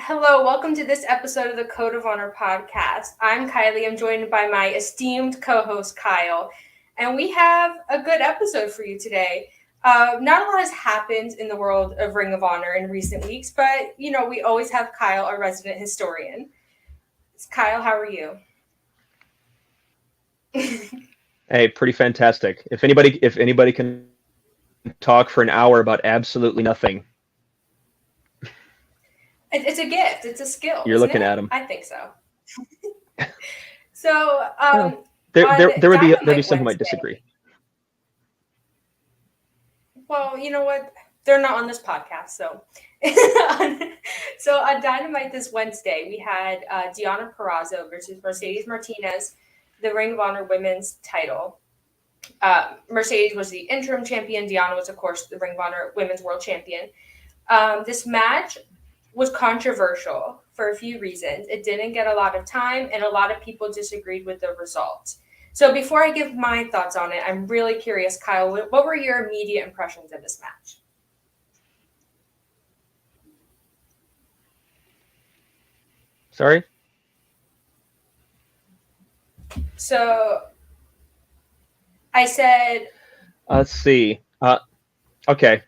Hello, welcome to this episode of the Code of Honor podcast. I'm Kiley. I'm joined by my esteemed co-host Kyle, and we have a good episode for you today. Not a lot has happened in the world of Ring of Honor in recent weeks, but we always have Kyle, our resident historian. Kyle, how are you? Hey, pretty fantastic. If anybody can talk for an hour about absolutely nothing, It's a gift. It's a skill, you're isn't looking it? at them. I think so. So, Well, there, on there, there would be Dynamite some who might disagree. Wednesday, well, you know what? They're not on this podcast, so. So on Dynamite this Wednesday, we had Deonna Perazzo versus Mercedes Martinez, the Ring of Honor Women's title. Mercedes was the interim champion. Deonna was, of course, the Ring of Honor Women's World Champion. This match was controversial for a few reasons. It didn't get a lot of time, and a lot of people disagreed with the results. So before I give my thoughts on it, I'm really curious, Kyle, what were your immediate impressions of this match? Sorry? So I said, Let's see. Okay.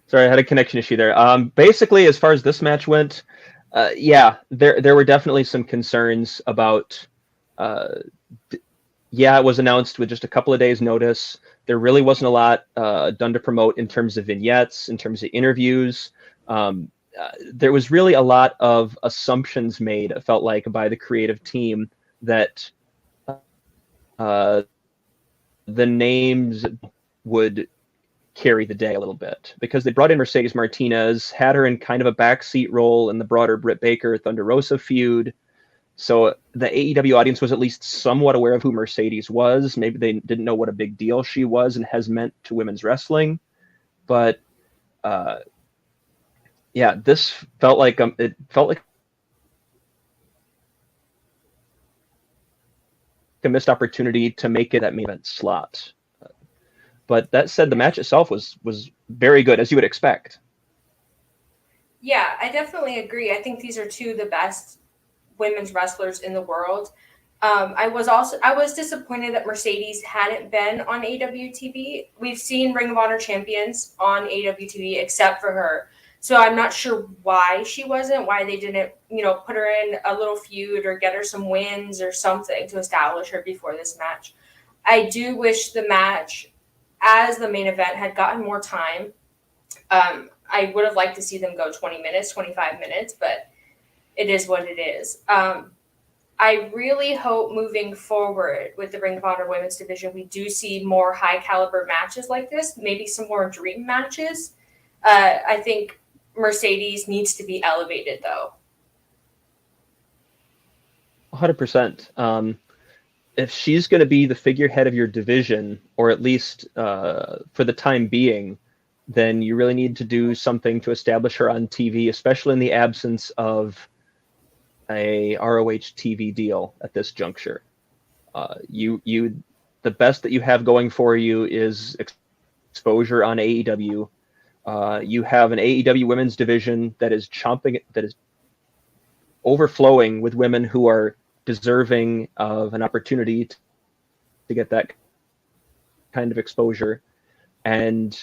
Sorry, I had a connection issue there. Basically, as far as this match went, yeah, there were definitely some concerns about. Yeah, it was announced with just a couple of days' notice. There really wasn't a lot done to promote in terms of vignettes, in terms of interviews. There was really a lot of assumptions made, it felt like, by the creative team that uh, the names would carry the day a little bit because they brought in Mercedes Martinez, had her in kind of a backseat role in the broader Britt Baker Thunder Rosa feud. So the AEW audience was at least somewhat aware of who Mercedes was. Maybe they didn't know what a big deal she was and has meant to women's wrestling. But yeah, this felt like it felt like a missed opportunity to make it that main event slot. But that said, the match itself was very good, as you would expect. yeah, I definitely agree. I think these are two of the best women's wrestlers in the world. I was disappointed that Mercedes hadn't been on AWTV. We've seen Ring of Honor champions on AWTV except for her. So I'm not sure why she wasn't, why they didn't, put her in a little feud or get her some wins or something to establish her before this match. I do wish the match as the main event had gotten more time. I would have liked to see them go 20 minutes, 25 minutes, but it is what it is. I really hope moving forward with the Ring of Honor women's division, we do see more high caliber matches like this, maybe some more dream matches. I think Mercedes needs to be elevated, though. 100%. If she's going to be the figurehead of your division, or at least for the time being, then you really need to do something to establish her on TV, especially in the absence of a ROH TV deal at this juncture. The best that you have going for you is exposure on AEW. You have an AEW women's division that is overflowing with women who are deserving of an opportunity to get that kind of exposure. And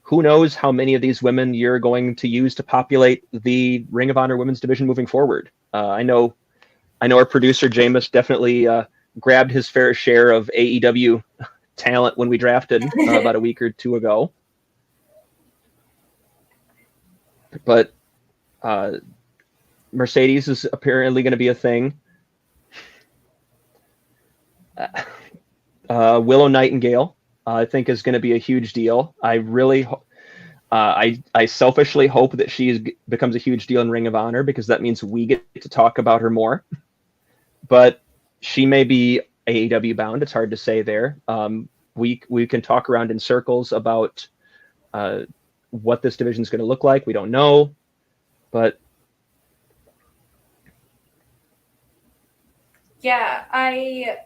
who knows how many of these women you're going to use to populate the Ring of Honor women's division moving forward. I know our producer Jameis definitely grabbed his fair share of AEW talent when we drafted about a week or two ago. But Mercedes is apparently going to be a thing. Willow Nightingale, I think, is going to be a huge deal. I really, I selfishly hope that she becomes a huge deal in Ring of Honor because that means we get to talk about her more. But she may be AEW bound. It's hard to say there. We can talk around in circles about what this division is going to look like. We don't know, but Yeah, I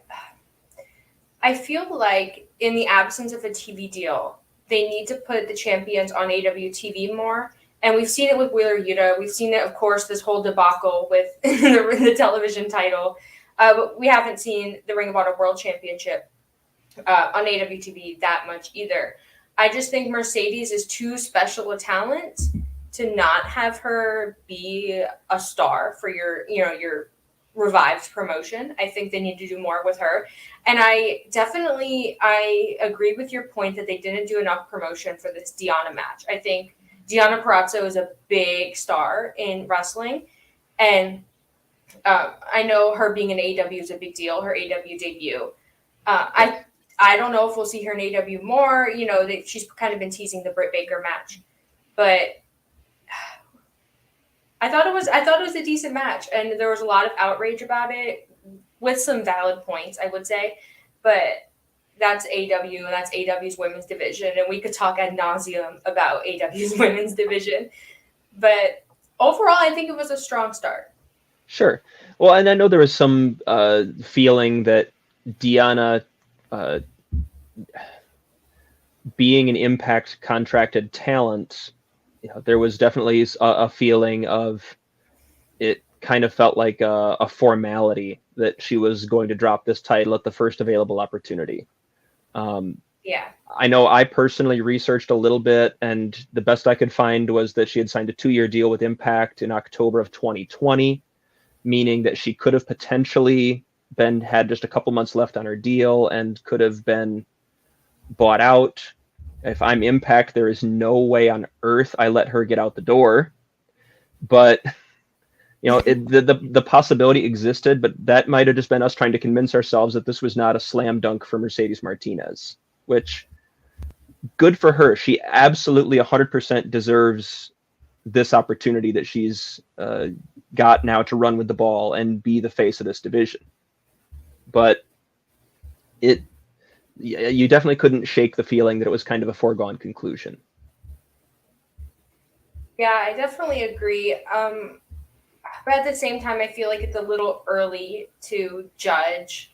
feel like in the absence of a TV deal, they need to put the champions on AWTV more And we've seen it with Wheeler Yuta. We've seen it, of course, this whole debacle with the television title. But we haven't seen the Ring of Honor World Championship on AWTV that much either. I just think Mercedes is too special a talent to not have her be a star for your revived promotion. I think they need to do more with her. And I agree with your point that they didn't do enough promotion for this Deonna match. I think Deonna Perazzo is a big star in wrestling. And I know her being in AEW is a big deal, her AEW debut. I don't know if we'll see her in AEW more. She's kind of been teasing the Britt Baker match. But I thought it was a decent match, and there was a lot of outrage about it with some valid points, I would say. But that's AEW, and that's AEW's women's division, and we could talk ad nauseum about AEW's women's division. But overall, I think it was a strong start. Sure. Well, and I know there was some feeling that Deonna, being an Impact contracted talent, there was definitely a feeling of it kind of felt like a formality that she was going to drop this title at the first available opportunity. Yeah. I know I personally researched a little bit, and the best I could find was that she had signed a 2-year deal with Impact in October of 2020, meaning that she could have potentially had just a couple months left on her deal and could have been bought out. If I'm Impact, there is no way on earth I let her get out the door. But the possibility existed, but that might have just been us trying to convince ourselves that this was not a slam dunk for Mercedes Martinez, which, good for her. She absolutely 100% deserves this opportunity that she's got now to run with the ball and be the face of this division. But you definitely couldn't shake the feeling that it was kind of a foregone conclusion. Yeah, I definitely agree. But at the same time, I feel like it's a little early to judge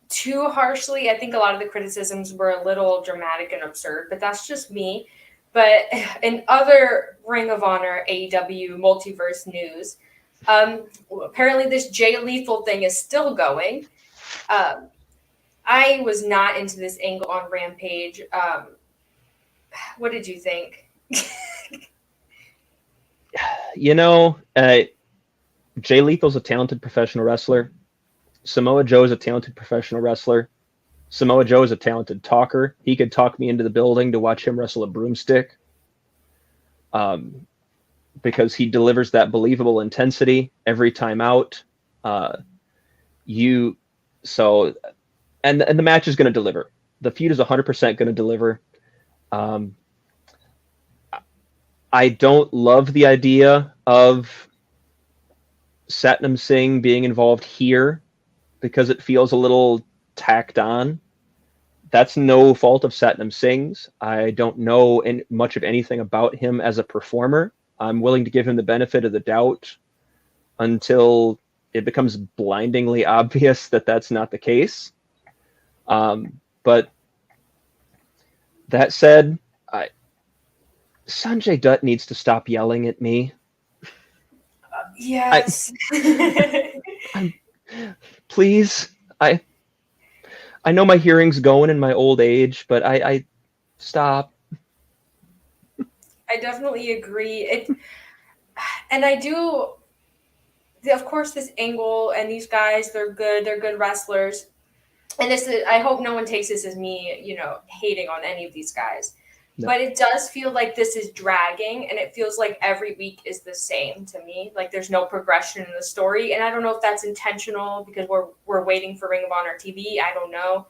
too harshly. I think a lot of the criticisms were a little dramatic and absurd, but that's just me. But in other Ring of Honor AEW multiverse news, apparently this Jay Lethal thing is still going. I was not into this angle on Rampage. What did you think? Jay Lethal's a talented professional wrestler. Samoa Joe is a talented professional wrestler. Samoa Joe is a talented talker. He could talk me into the building to watch him wrestle a broomstick. Because he delivers that believable intensity every time out. And the match is going to deliver. The feud is 100% going to deliver. I don't love the idea of Satnam Singh being involved here because it feels a little tacked on. That's no fault of Satnam Singh's. I don't know much of anything about him as a performer. I'm willing to give him the benefit of the doubt until it becomes blindingly obvious that that's not the case. But that said, Sanjay Dutt needs to stop yelling at me. Yes. Please. I know my hearing's going in my old age, but I stop. I definitely agree. And I do, of course, this angle and these guys, they're good wrestlers. And I hope no one takes this as me, hating on any of these guys. No. But it does feel like this is dragging, and it feels like every week is the same to me. Like there's no progression in the story, and I don't know if that's intentional because we're waiting for Ring of Honor TV. I don't know,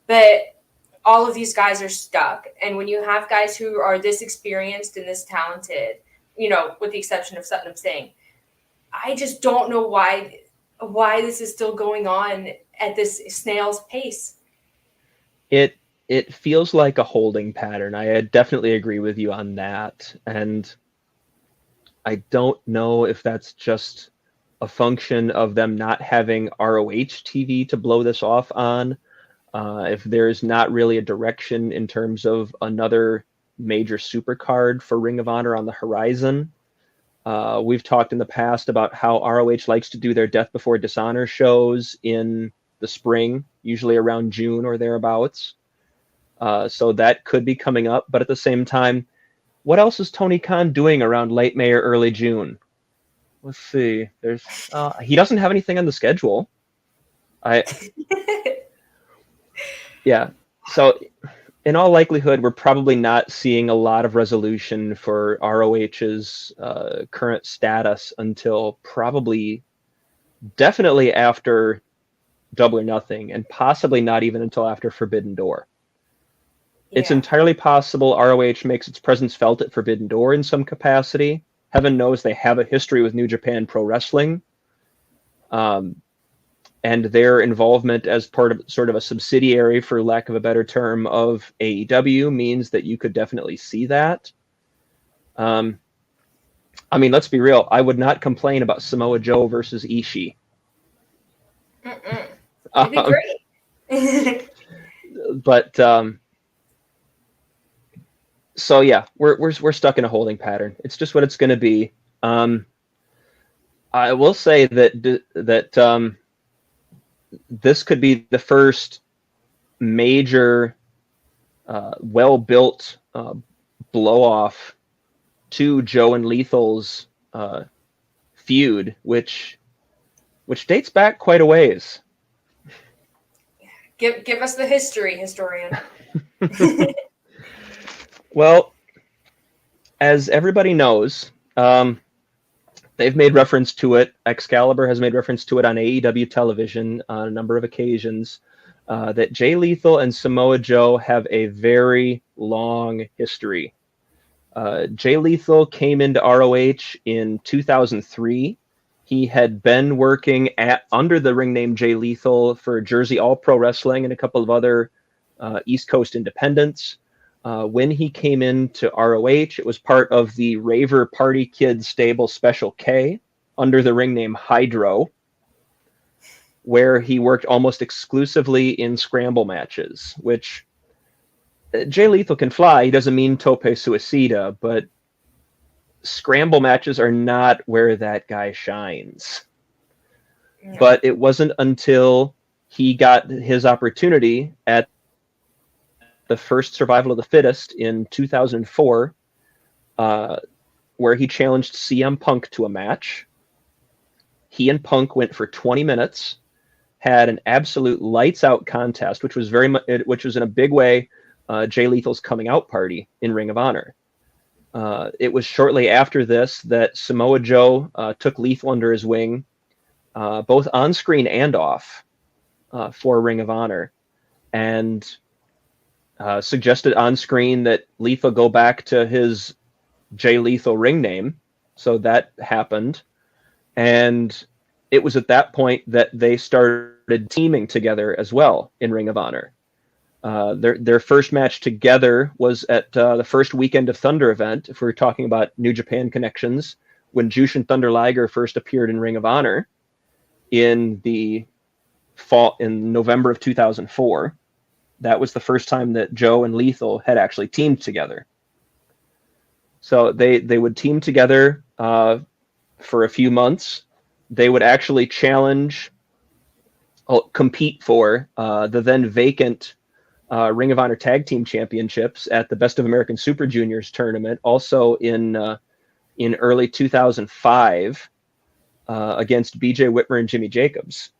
but all of these guys are stuck. And when you have guys who are this experienced and this talented, with the exception of Satnam Singh, I just don't know why this is still going on at this snail's pace. It feels like a holding pattern. I definitely agree with you on that. And I don't know if that's just a function of them not having ROH TV to blow this off on. If there's not really a direction in terms of another major super card for Ring of Honor on the horizon. We've talked in the past about how ROH likes to do their Death Before Dishonor shows in the spring, usually around June or thereabouts. So that could be coming up. But at the same time, what else is Tony Khan doing around late May or early June? Let's see. He doesn't have anything on the schedule. Yeah. So in all likelihood, we're probably not seeing a lot of resolution for ROH's current status until definitely after Double or Nothing, and possibly not even until after Forbidden Door. Yeah. It's entirely possible ROH makes its presence felt at Forbidden Door in some capacity. Heaven knows they have a history with New Japan Pro Wrestling. And their involvement as part of sort of a subsidiary, for lack of a better term, of AEW means that you could definitely see that. I mean, let's be real. I would not complain about Samoa Joe versus Ishii. It'd be great. But so yeah, we're stuck in a holding pattern. It's just what it's going to be. I will say that this could be the first major, well-built blow-off to Joe and Lethal's feud, which dates back quite a ways. Give us the history, historian. Well, as everybody knows, they've made reference to it. Excalibur has made reference to it on AEW television on a number of occasions, that Jay Lethal and Samoa Joe have a very long history. Jay Lethal came into ROH in 2003. He had been working under the ring name Jay Lethal for Jersey All Pro Wrestling and a couple of other East Coast independents. When he came into ROH, it was part of the Raver Party Kids stable Special K under the ring name Hydro, where he worked almost exclusively in scramble matches, which Jay Lethal can fly. He doesn't mean tope suicida, but scramble matches are not where that guy shines. Yeah. But it wasn't until he got his opportunity at the first Survival of the Fittest in 2004, where he challenged CM Punk to a match. He and Punk went for 20 minutes, had an absolute lights-out contest, which was in a big way Jay Lethal's coming out party in Ring of Honor. It was shortly after this that Samoa Joe took Lethal under his wing, both on screen and off, for Ring of Honor, and suggested on screen that Lethal go back to his Jay Lethal ring name. So that happened. And it was at that point that they started teaming together as well in Ring of Honor. Their first match together was at the first Weekend of Thunder event, if we're talking about New Japan connections, when Jushin Thunder Liger first appeared in Ring of Honor in the fall in November of 2004. That was the first time that Joe and Lethal had actually teamed together. So they would team together for a few months. They would actually compete for the then vacant Ring of Honor Tag Team Championships at the Best of American Super Juniors tournament, also in early 2005 against BJ Whitmer and Jimmy Jacobs.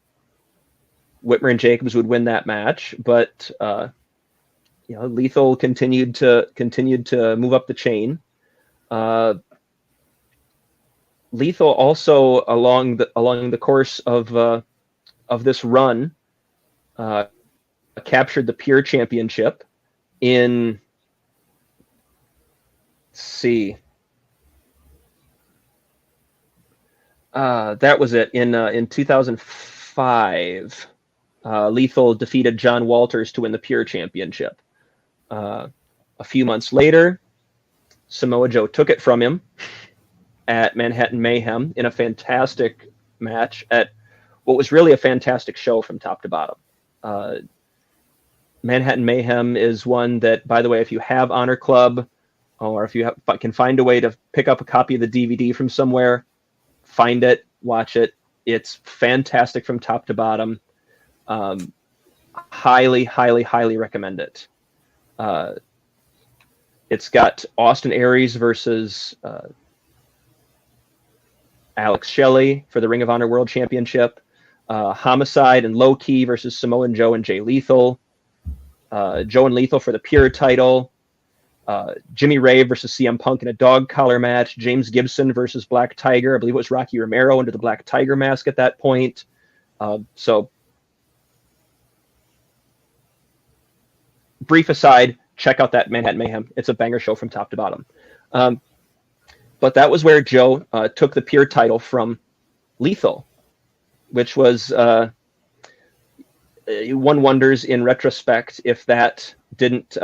Whitmer and Jacobs would win that match, but Lethal continued to move up the chain. Lethal also along the course of this run captured the Pure Championship in. Let's see. That was it in 2005. Lethal defeated John Walters to win the Pure Championship. A few months later, Samoa Joe took it from him at Manhattan Mayhem in a fantastic match at what was really a fantastic show from top to bottom. Manhattan Mayhem is one that, by the way, if you have Honor Club or if you can find a way to pick up a copy of the DVD from somewhere, find it, watch it. It's fantastic from top to bottom. Highly, highly, highly recommend it. It's got Austin Aries versus Alex Shelley for the Ring of Honor World Championship. Homicide and Low Key versus Samoa Joe and Jay Lethal. Joe and Lethal for the Pure title. Jimmy Rave versus CM Punk in a dog collar match. James Gibson versus Black Tiger. I believe it was Rocky Romero under the Black Tiger mask at that point. So, brief aside, check out that Manhattan Mayhem. It's a banger show from top to bottom. But that was where Joe took the Pure title from Lethal, which was, one wonders in retrospect if that didn't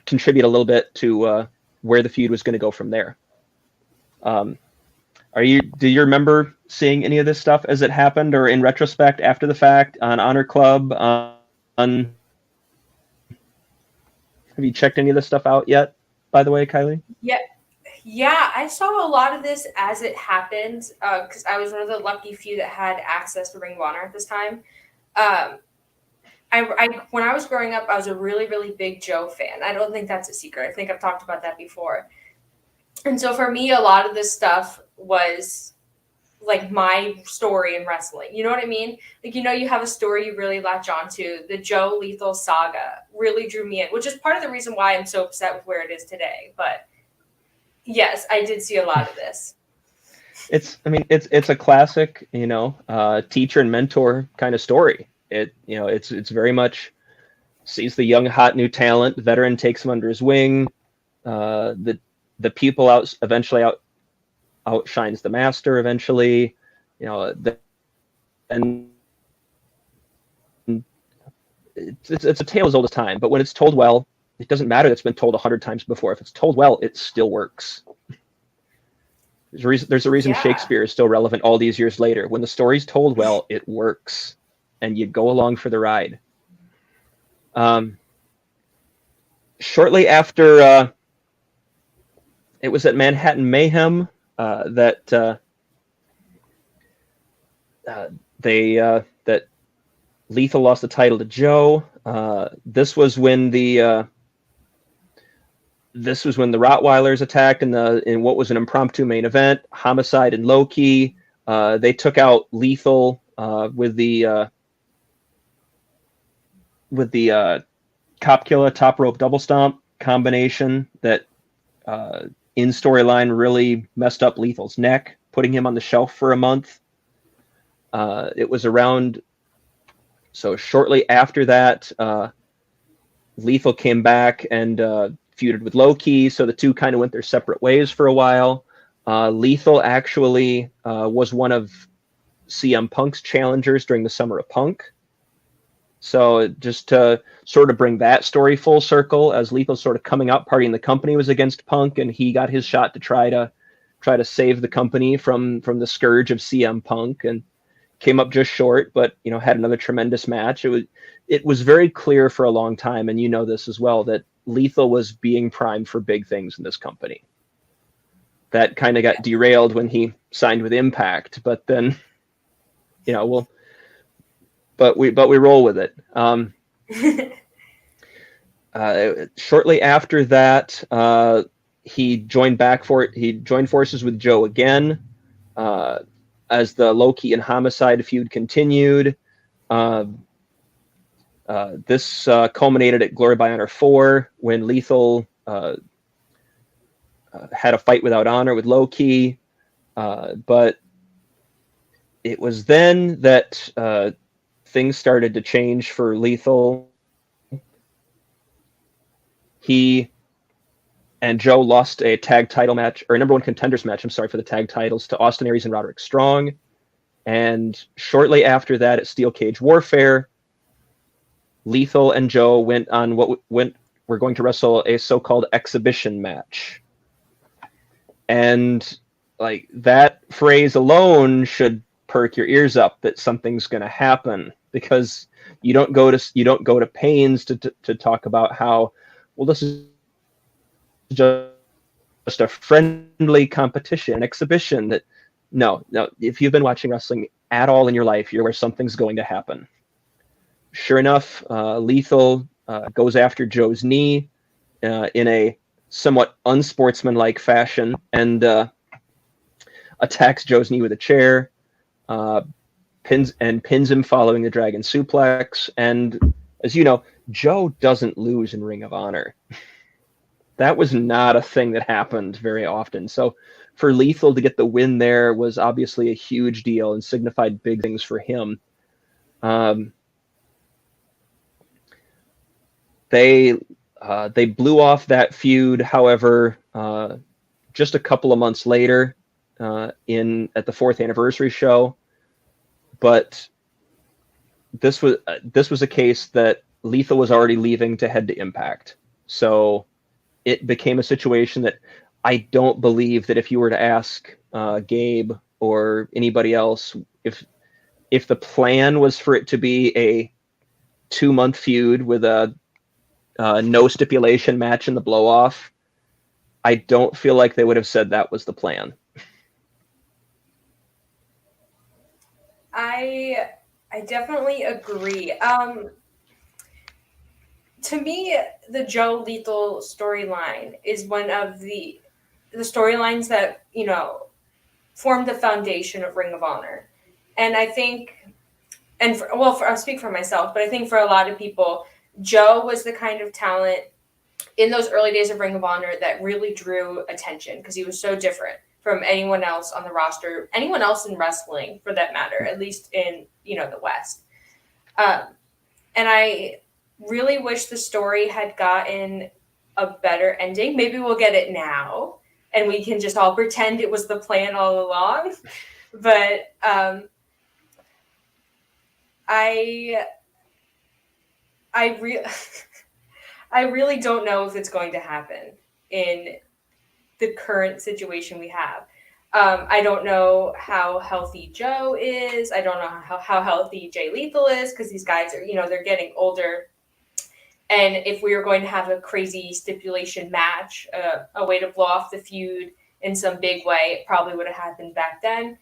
contribute a little bit to where the feud was going to go from there. Do you remember seeing any of this stuff as it happened, or in retrospect after the fact on Honor Club? Have you checked any of this stuff out yet, by the way, Kiley? Yeah, I saw a lot of this as it happened because I was one of the lucky few that had access to Ring of Honor at this time. When I was growing up, I was a really, really big Joe fan. I don't think that's a secret. I think I've talked about that before. And so for me, a lot of this stuff was like my story in wrestling. You know what I mean? Like, you have a story you really latch onto. The Joe Lethal saga really drew me in, which is part of the reason why I'm so upset with where it is today. But yes, I did see a lot of this. It's a classic, teacher and mentor kind of story. It's very much sees the young, hot new talent. The veteran takes him under his wing. The people eventually outshines the master. Eventually, and it's a tale as old as time. But when it's told well, it doesn't matter that it's been told 100 times before. If it's told well, it still works. There's a reason Shakespeare is still relevant all these years later. When the story's told well, it works, and you go along for the ride. Shortly after, it was at Manhattan Mayhem that Lethal lost the title to Joe. This was when the Rottweilers attacked in what was an impromptu main event. Homicide and Low Key. They took out Lethal with the Cop Killer top rope double stomp combination that in storyline really messed up Lethal's neck, putting him on the shelf for a month. It was around. So shortly after that, Lethal came back and feuded with Low Key, so the two kind of went their separate ways for a while. Lethal actually was one of CM Punk's challengers during the Summer of Punk. So just to sort of bring that story full circle, as Lethal's sort of coming up, party in the company was against Punk, and he got his shot to try to save the company from the scourge of CM Punk, and came up just short, but had another tremendous match. It was very clear for a long time, and this as well, that Lethal was being primed for big things in this company. That kind of got derailed when he signed with Impact, but then, but we roll with it. Shortly after that, he joined forces with Joe again, as the Low Key and Homicide feud continued. This culminated at Glory by Honor 4 when Lethal had a fight without honor with Low Key. But it was then that things started to change for Lethal. He and Joe lost a tag title match, or number one contenders match, for the tag titles to Austin Aries and Roderick Strong. And shortly after that, at Steel Cage Warfare, Lethal and Joe went on we're going to wrestle a so-called exhibition match. And like that phrase alone should perk your ears up that something's going to happen, because you don't go to pains to talk about how well, this is just a friendly competition, an exhibition. That no, if you've been watching wrestling at all in your life, you're aware something's going to happen. Sure enough, Lethal goes after Joe's knee in a somewhat unsportsmanlike fashion and attacks Joe's knee with a chair, pins him following the dragon suplex. And as you know, Joe doesn't lose in Ring of Honor. That was not a thing that happened very often. So for Lethal to get the win there was obviously a huge deal and signified big things for him. They blew off that feud, however, just a couple of months later at the 4th anniversary show. But this was a case that Lethal was already leaving to head to Impact. So it became a situation that I don't believe that if you were to ask Gabe or anybody else if the plan was for it to be a 2-month feud with a no stipulation match in the blow off, I don't feel like they would have said that was the plan. I definitely agree. To me, the Joe Lethal storyline is one of the storylines that, formed the foundation of Ring of Honor. And I think, I'll speak for myself, but I think for a lot of people, Joe was the kind of talent in those early days of Ring of Honor that really drew attention because he was so different from anyone else on the roster, anyone else in wrestling for that matter, at least in, the West. And I really wish the story had gotten a better ending. Maybe we'll get it now and we can just all pretend it was the plan all along. But I really don't know if it's going to happen in the current situation we have. I don't know how healthy Joe is. I don't know how healthy Jay Lethal is because these guys are, they're getting older. And if we were going to have a crazy stipulation match, a way to blow off the feud in some big way, it probably would have happened back then.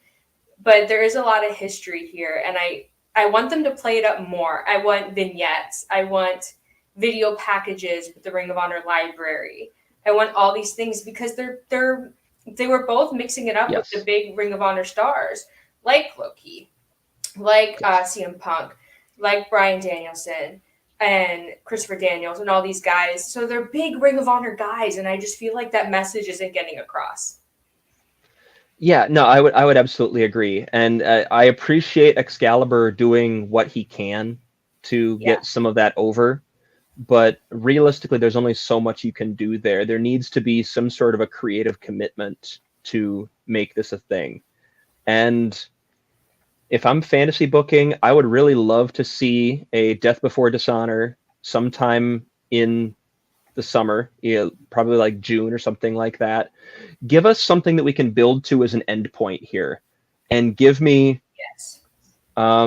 But there is a lot of history here, and I want them to play it up more. I want vignettes. I want video packages with the Ring of Honor library. I want all these things because they were both mixing it up with the big Ring of Honor stars like Loki, like CM Punk, like Bryan Danielson and Christopher Daniels and all these guys. So they're big Ring of Honor guys, and I just feel like that message isn't getting across. Yeah, no, I would absolutely agree. And I appreciate Excalibur doing what he can to get some of that over. But realistically, there's only so much you can do there. There needs to be some sort of a creative commitment to make this a thing. And if I'm fantasy booking, I would really love to see a Death Before Dishonor sometime in the summer, probably like June or something like that. Give us something that we can build to as an end point here. And give me, if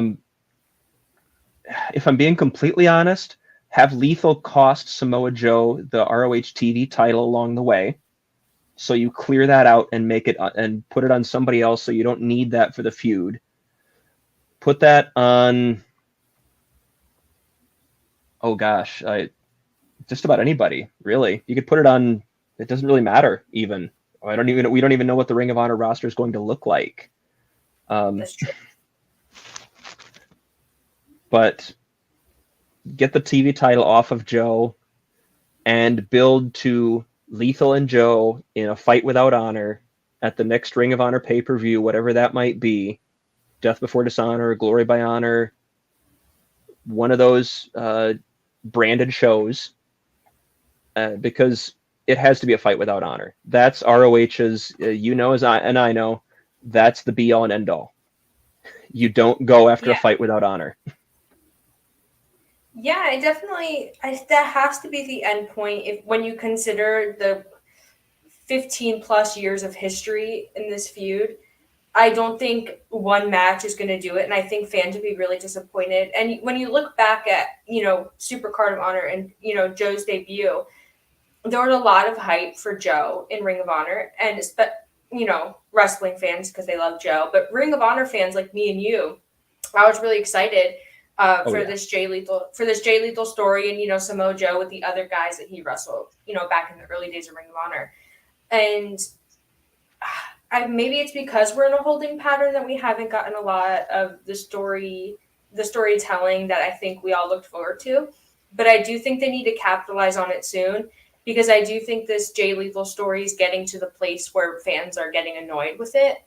I'm being completely honest, have Lethal cost Samoa Joe the ROH TV title along the way. So you clear that out and make it and put it on somebody else so you don't need that for the feud. Put that on, just about anybody, really. You could put it on, it doesn't really matter even. We don't even know what the Ring of Honor roster is going to look like. That's true. But get the TV title off of Joe and build to Lethal and Joe in a fight without honor at the next Ring of Honor pay-per-view, whatever that might be. Death Before Dishonor, Glory by Honor, one of those branded shows, because it has to be a fight without honor. That's ROH's, as I know, that's the be-all and end-all. You don't go after a fight without honor. Yeah, that has to be the end point when you consider the 15 plus years of history in this feud. I don't think one match is going to do it, and I think fans would be really disappointed. And when you look back at, Super Card of Honor and, Joe's debut, there was a lot of hype for Joe in Ring of Honor, and wrestling fans because they love Joe, but Ring of Honor fans like me and you, I was really excited for this Jay Lethal story, and Samoa Joe with the other guys that he wrestled, back in the early days of Ring of Honor, and maybe it's because we're in a holding pattern that we haven't gotten a lot of the storytelling that I think we all looked forward to, but I do think they need to capitalize on it soon. Because I do think this Jay Lethal story is getting to the place where fans are getting annoyed with it,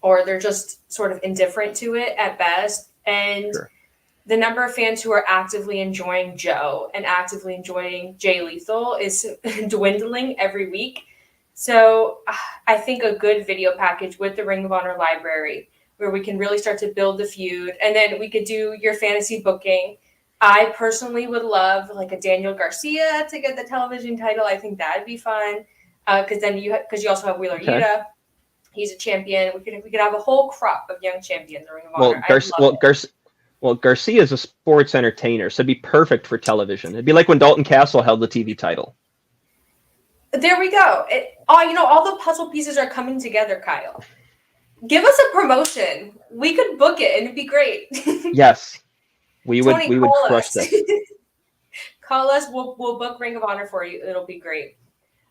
or they're just sort of indifferent to it at best. And the number of fans who are actively enjoying Joe and actively enjoying Jay Lethal is dwindling every week. So I think a good video package with the Ring of Honor library where we can really start to build the feud, and then we could do your fantasy booking. I personally would love like a Daniel Garcia to get the television title. I think that'd be fun because you also have Wheeler Yuta. He's a champion. We could have a whole crop of young champions in Ring of Honor. Garcia is a sports entertainer, so it'd be perfect for television. It'd be like when Dalton Castle held the TV title. There we go. All the puzzle pieces are coming together, Kyle. Give us a promotion. We could book it and it'd be great. Yes. We would crush that. Call us. We'll book Ring of Honor for you. It'll be great.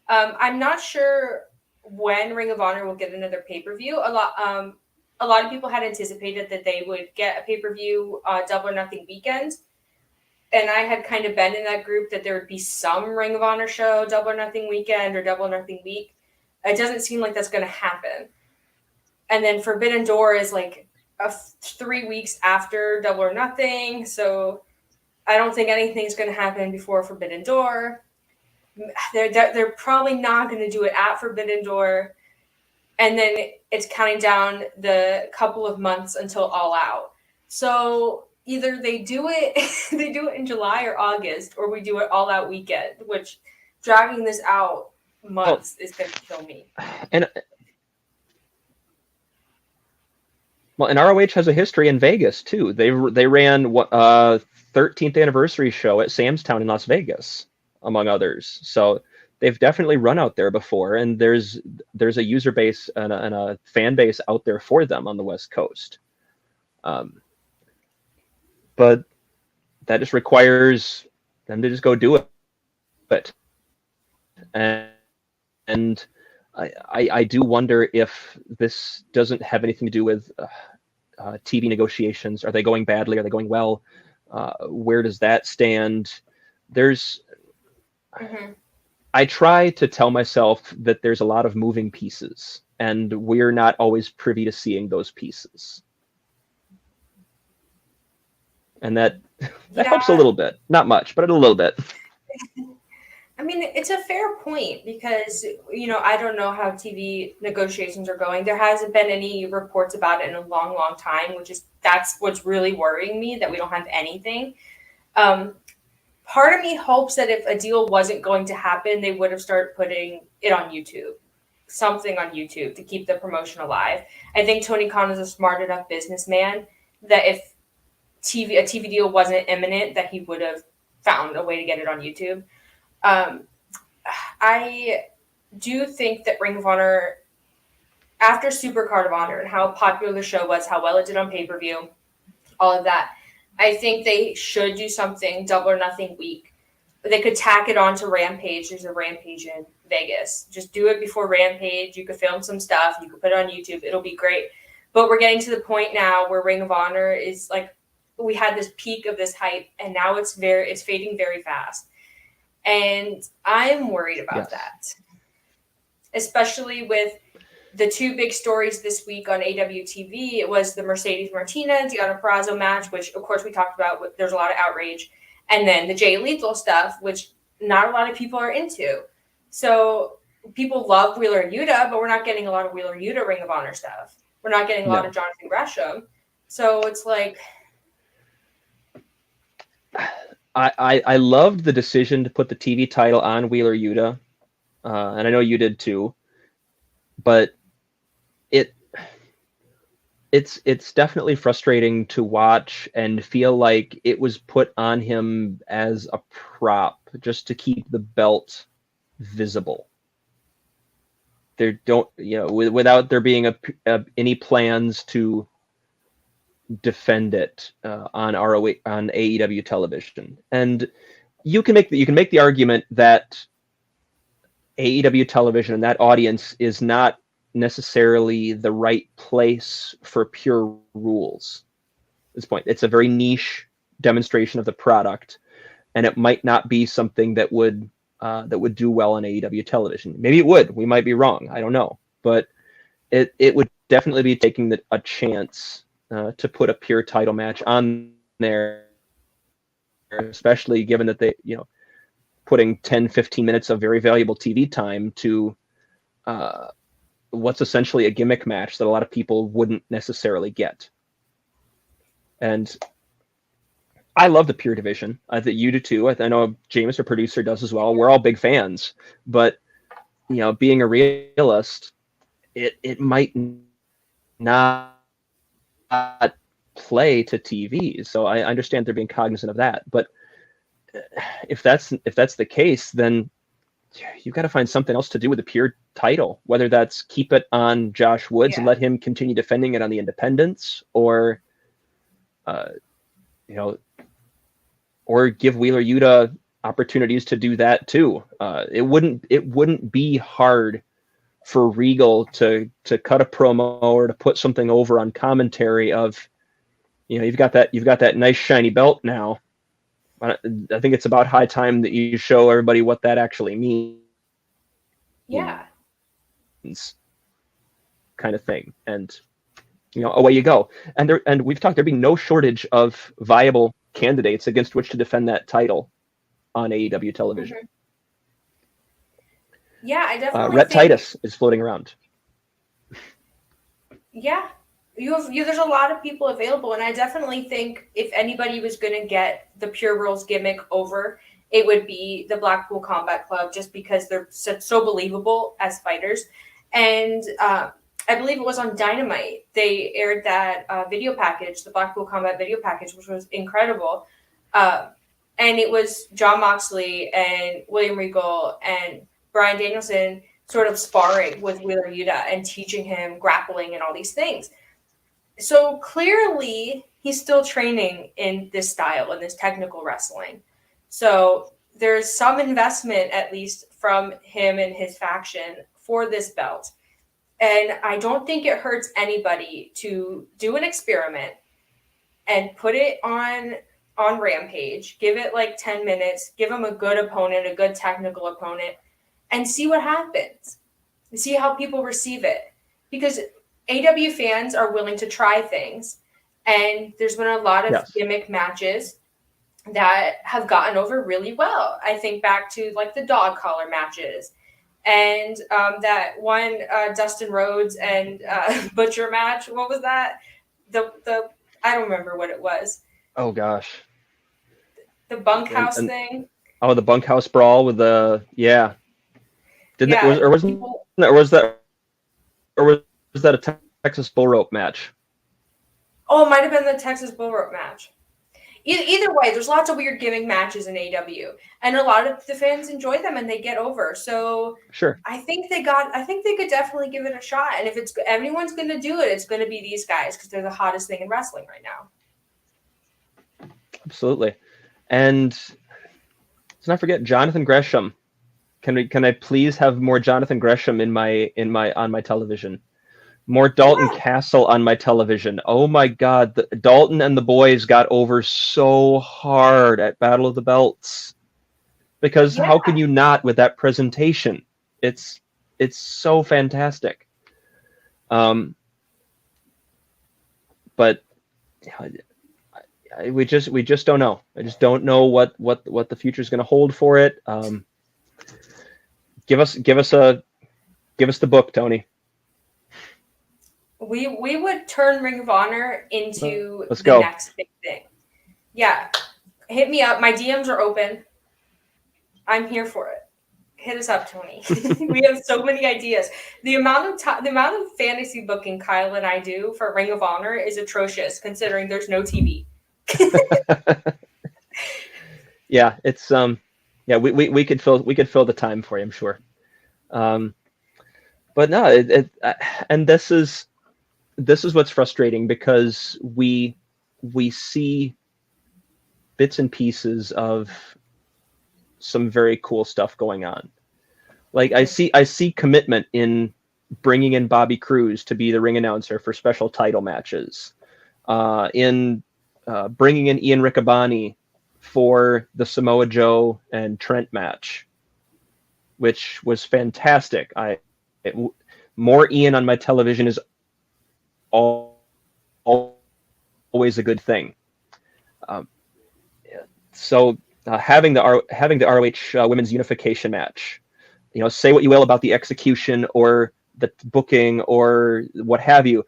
I'm not sure when Ring of Honor will get another pay-per-view. A lot of people had anticipated that they would get a pay-per-view Double or Nothing weekend. And I had kind of been in that group that there would be some Ring of Honor show Double or Nothing weekend or Double or Nothing week. It doesn't seem like that's going to happen. And then Forbidden Door is like 3 weeks after Double or Nothing, so I don't think anything's going to happen before Forbidden Door. They're probably not going to do it at Forbidden Door, and then it's counting down the couple of months until All Out. So either they do it in July or August, or we do it All Out weekend, which dragging this out months is going to kill me. And ROH has a history in Vegas too. They ran 13th anniversary show at Sam's Town in Las Vegas, among others. So they've definitely run out there before, and there's a user base and a fan base out there for them on the West Coast. But that just requires them to just go do it. And I do wonder if this doesn't have anything to do with TV negotiations. Are they going badly? Are they going well? Where does that stand? I try to tell myself that there's a lot of moving pieces, and we're not always privy to seeing those pieces. And that helps a little bit. Not much, but a little bit. I mean, it's a fair point because, I don't know how TV negotiations are going. There hasn't been any reports about it in a long, long time, that's what's really worrying me, that we don't have anything. Part of me hopes that if a deal wasn't going to happen, they would have started putting it on YouTube, something on YouTube to keep the promotion alive. I think Tony Khan is a smart enough businessman that if a TV deal wasn't imminent, that he would have found a way to get it on YouTube. I do think that Ring of Honor, after Super Card of Honor and how popular the show was, how well it did on pay-per-view, all of that, I think they should do something Double or Nothing week. They could tack it on to Rampage. There's a Rampage in Vegas. Just do it before Rampage. You could film some stuff. You could put it on YouTube. It'll be great. But we're getting to the point now where Ring of Honor is like, we had this peak of this hype, and now it's fading very fast. And I'm worried about that, especially with the two big stories this week on AWTV. It was the Mercedes Martinez, Deonna Perazzo match, which of course we talked about. There's a lot of outrage. And then the Jay Lethal stuff, which not a lot of people are into. So people love Wheeler and Yuta, but we're not getting a lot of Wheeler and Yuta Ring of Honor stuff. We're not getting a lot of Jonathan Gresham. So it's like, I loved the decision to put the TV title on Wheeler Yuta, and I know you did too. But it's definitely frustrating to watch and feel like it was put on him as a prop just to keep the belt visible. There don't, without there being any plans to defend it on AEW television. And you can make the argument that AEW television and that audience is not necessarily the right place for pure rules. At this point, it's a very niche demonstration of the product, and it might not be something that would do well on AEW television. Maybe it would. We might be wrong. I don't know, but it would definitely be taking a chance to put a pure title match on there, especially given that they, putting 10, 15 minutes of very valuable TV time to what's essentially a gimmick match that a lot of people wouldn't necessarily get. And I love the pure division. I think you do too. I know James, our producer, does as well. We're all big fans, but being a realist, it might not play to TV. So I understand they're being cognizant of that. But if that's the case, then you've got to find something else to do with the pure title, whether that's keep it on Josh Woods and let him continue defending it on the independents, or or give Wheeler Yuta opportunities to do that too. It wouldn't be hard for Regal to cut a promo or to put something over on commentary of, you've got that nice shiny belt now. I think it's about high time that you show everybody what that actually means. Yeah. Kind of thing. And away you go. And we've talked, there'd be no shortage of viable candidates against which to defend that title on AEW television. Mm-hmm. Yeah, I definitely Rhett think Titus is floating around. Yeah. There's a lot of people available, and I definitely think if anybody was going to get the Pure Rules gimmick over, it would be the Blackpool Combat Club, just because they're so believable as fighters. And I believe it was on Dynamite. They aired that video package, the Blackpool Combat video package, which was incredible. And it was Jon Moxley and William Regal and Bryan Danielson sort of sparring with Wheeler Yuta and teaching him grappling and all these things. So clearly he's still training in this style, in this technical wrestling. So there's some investment, at least from him and his faction, for this belt. And I don't think it hurts anybody to do an experiment and put it on Rampage, give it like 10 minutes, give him a good opponent, a good technical opponent, and see what happens. See how people receive it. Because AW fans are willing to try things. And there's been a lot of gimmick matches that have gotten over really well. I think back to like the dog collar matches and that one Dustin Rhodes and Butcher match. What was that? The I don't remember what it was. Oh gosh. The bunkhouse thing. Oh, the bunkhouse brawl with the was that a Texas bull rope match? Oh, it might have been the Texas bull rope match. Either way, there's lots of weird gimmick matches in AEW, and a lot of the fans enjoy them and they get over. So sure, I think they could definitely give it a shot. And if anyone's going to do it, it's going to be these guys because they're the hottest thing in wrestling right now. Absolutely, and let's not forget Jonathan Gresham. Can I please have more Jonathan Gresham on my television? More Dalton Castle on my television. Oh my God, Dalton and the boys got over so hard at Battle of the Belts. Because how can you not with that presentation? It's so fantastic. But we just don't know. I just don't know what the future is going to hold for it. Give us the book, Tony. We would turn Ring of Honor into next big thing. Yeah. Hit me up. My DMs are open. I'm here for it. Hit us up, Tony. We have so many ideas. The amount of fantasy booking Kyle and I do for Ring of Honor is atrocious, considering there's no TV. Yeah, it's yeah, we could fill the time for you, I'm sure. But no, and this is what's frustrating, because we see bits and pieces of some very cool stuff going on. Like I see commitment in bringing in Bobby Cruz to be the ring announcer for special title matches, in bringing in Ian Riccaboni for the Samoa Joe and Trent match, which was fantastic. More Ian on my television is always a good thing. So having the ROH Women's Unification match, say what you will about the execution or the booking or what have you,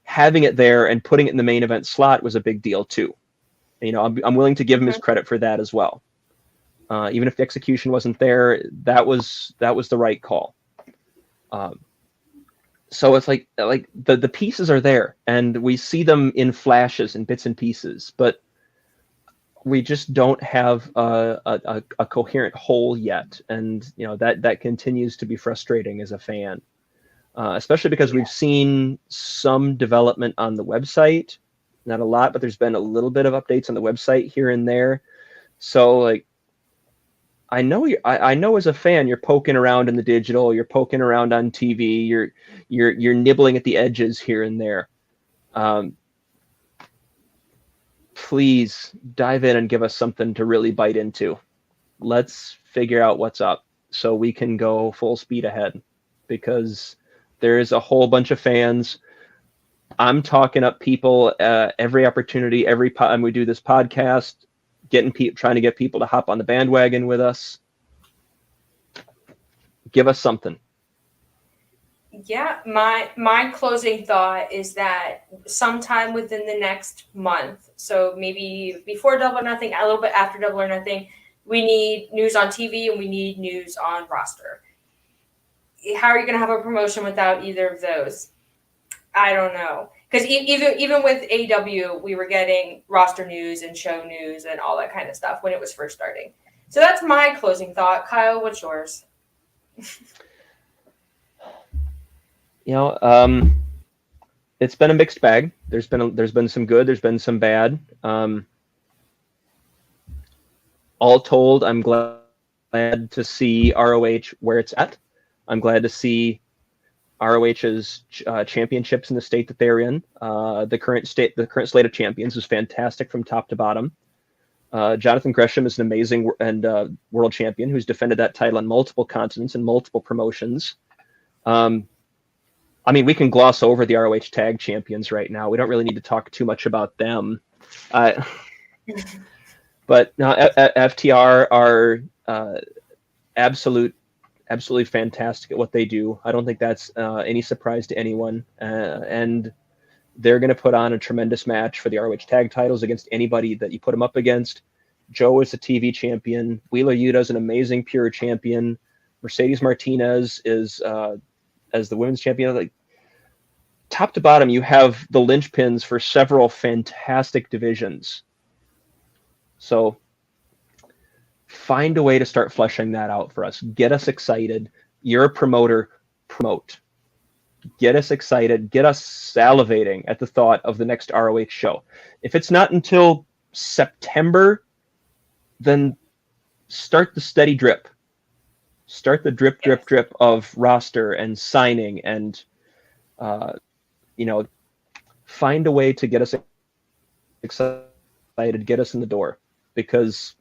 having it there and putting it in the main event slot was a big deal too. I'm willing to give him his credit for that as well. Even if the execution wasn't there, that was the right call. So it's like the pieces are there, and we see them in flashes and bits and pieces, but we just don't have a coherent whole yet, and that continues to be frustrating as a fan, especially because we've seen some development on the website, not a lot, but there's been a little bit of updates on the website here and there. So like, I know as a fan, you're poking around in the digital, you're poking around on TV, you're nibbling at the edges here and there. Please dive in and give us something to really bite into. Let's figure out what's up so we can go full speed ahead, because there is a whole bunch of fans. I'm talking up people every opportunity, every time we do this podcast, trying to get people to hop on the bandwagon with us. Give us something. Yeah, my closing thought is that sometime within the next month, so maybe before Double or Nothing, a little bit after Double or Nothing, we need news on TV and we need news on roster. How are you going to have a promotion without either of those? I don't know. Because even with AEW, we were getting roster news and show news and all that kind of stuff when it was first starting. So that's my closing thought. Kyle, what's yours? It's been a mixed bag. There's been some good, there's been some bad. All told, I'm glad to see ROH where it's at. I'm glad to see ROH's championships in the state that they're in. The current slate of champions is fantastic from top to bottom. Jonathan Gresham is an amazing world champion who's defended that title on multiple continents and multiple promotions. We can gloss over the ROH tag champions right now. We don't really need to talk too much about them. But FTR are absolutely fantastic at what they do. I don't think that's any surprise to anyone. And they're going to put on a tremendous match for the ROH tag titles against anybody that you put them up against. Joe is a TV champion. Wheeler Yuta is an amazing pure champion. Mercedes Martinez is as the women's champion. Like, top to bottom, you have the linchpins for several fantastic divisions. So find a way to start fleshing that out for us. Get us excited. You're a promoter. Promote. Get us excited. Get us salivating at the thought of the next ROH show. If it's not until September, then start the steady drip. Start the drip of roster and signing, and find a way to get us excited, get us in the door, because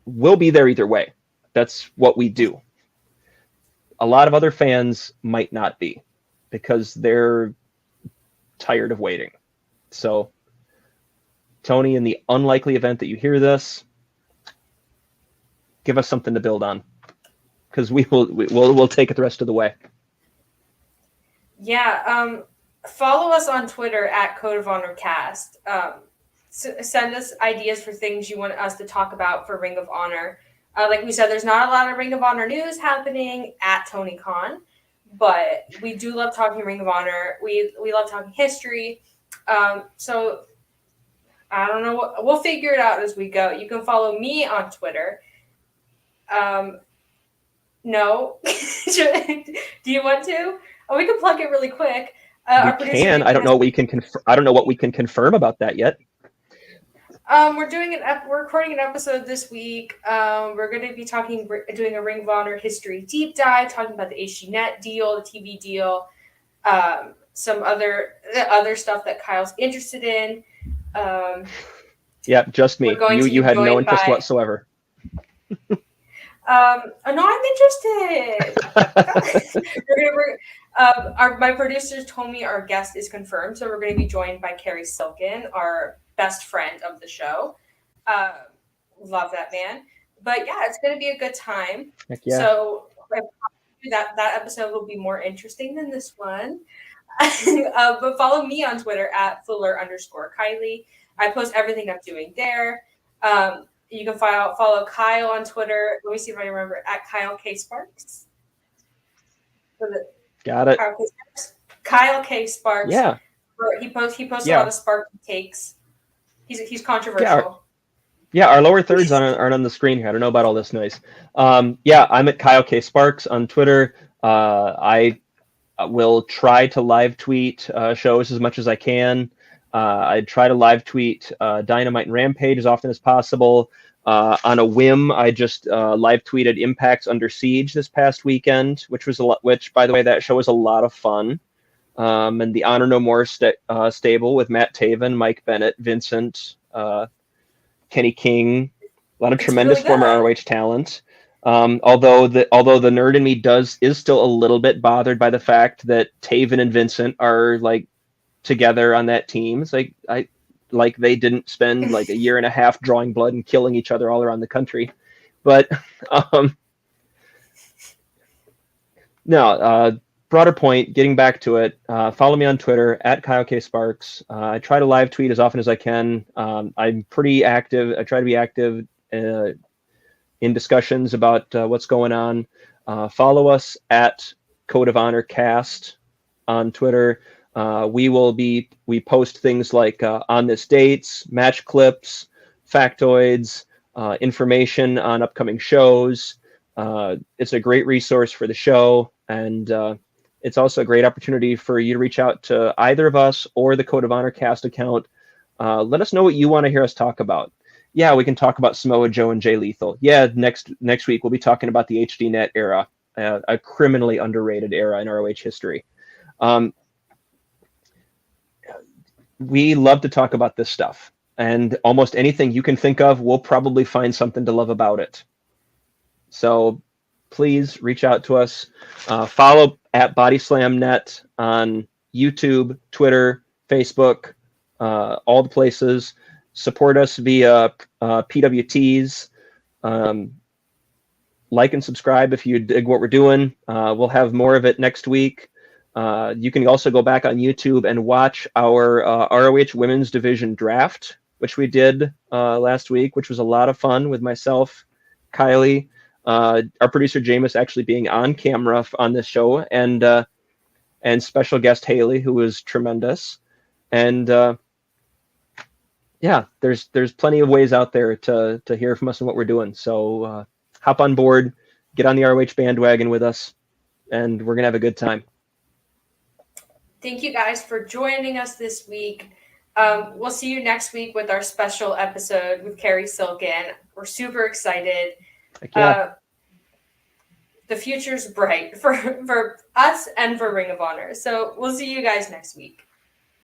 we'll be there either way. That's what we do. A lot of other fans might not be, because they're tired of waiting. So, Tony, in the unlikely event that you hear this, give us something to build on, because we'll take it the rest of the way. Yeah, follow us on Twitter at Code of Honor Cast. Send us ideas for things you want us to talk about for Ring of Honor. Like we said, there's not a lot of Ring of Honor news happening at Tony Khan, but we do love talking Ring of Honor. We love talking history. So I don't know. We'll figure it out as we go. You can follow me on Twitter. No. Do you want to? Oh, we can plug it really quick. We can. I don't know what we can I don't know what we can confirm about that yet. We're recording an episode this week. We're going to be doing a Ring of Honor history deep dive, talking about the HDNet deal, the TV deal, some other stuff that Kyle's interested in. Yeah, just me. You had no interest whatsoever. No, I'm interested. My producers told me our guest is confirmed, so we're going to be joined by Carrie Silken, our best friend of the show. Love that man. But yeah, it's going to be a good time. Heck yeah. So that episode will be more interesting than this one. But follow me on Twitter at Fuller_Kiley. I post everything I'm doing there. You can follow Kyle on Twitter. Let me see if I remember, at Kyle K. Sparks. Got it. Kyle K. Sparks. Yeah. He posts a lot of sparky takes. He's controversial. Yeah, our lower thirds aren't on the screen here. I don't know about all this noise. Yeah, I'm at Kyle K. Sparks on Twitter. I will try to live tweet shows as much as I can. I try to live tweet Dynamite and Rampage as often as possible. On a whim, I just live tweeted Impact's Under Siege this past weekend, which by the way, that show was a lot of fun. And the Honor No More stable with Matt Taven, Mike Bennett, Vincent, Kenny King, a lot of tremendous former ROH talent. Although the nerd in me is still a little bit bothered by the fact that Taven and Vincent are like together on that team. It's like they didn't spend like a year and a half drawing blood and killing each other all around the country. But no, broader point, getting back to it, follow me on Twitter at Kyle K. Sparks. I try to live tweet as often as I can. I'm pretty active. I try to be active in discussions about what's going on. Follow us at Code of Honor Cast on Twitter. We post things like on this dates, match clips, factoids, information on upcoming shows. It's a great resource for the show, and it's also a great opportunity for you to reach out to either of us or the Code of Honor Cast account. Let us know what you want to hear us talk about. Yeah, we can talk about Samoa Joe and Jay Lethal. Yeah, next week we'll be talking about the HDNet era, a criminally underrated era in ROH history. We love to talk about this stuff, and almost anything you can think of, we'll probably find something to love about it. So please reach out to us. Follow at BodySlamNet on YouTube, Twitter, Facebook, all the places. Support us via PWTs. Like and subscribe if you dig what we're doing. We'll have more of it next week. You can also go back on YouTube and watch our ROH Women's Division draft, which we did last week, which was a lot of fun with myself, Kiley, our producer Jameis actually being on camera on this show, and special guest Haley, who was tremendous. And yeah, there's plenty of ways out there to hear from us and what we're doing. So hop on board, get on the ROH bandwagon with us, and we're gonna have a good time. Thank you guys for joining us this week. We'll see you next week with our special episode with Carrie Silken. We're super excited. Yeah. The future's bright for us and for Ring of Honor. So we'll see you guys next week.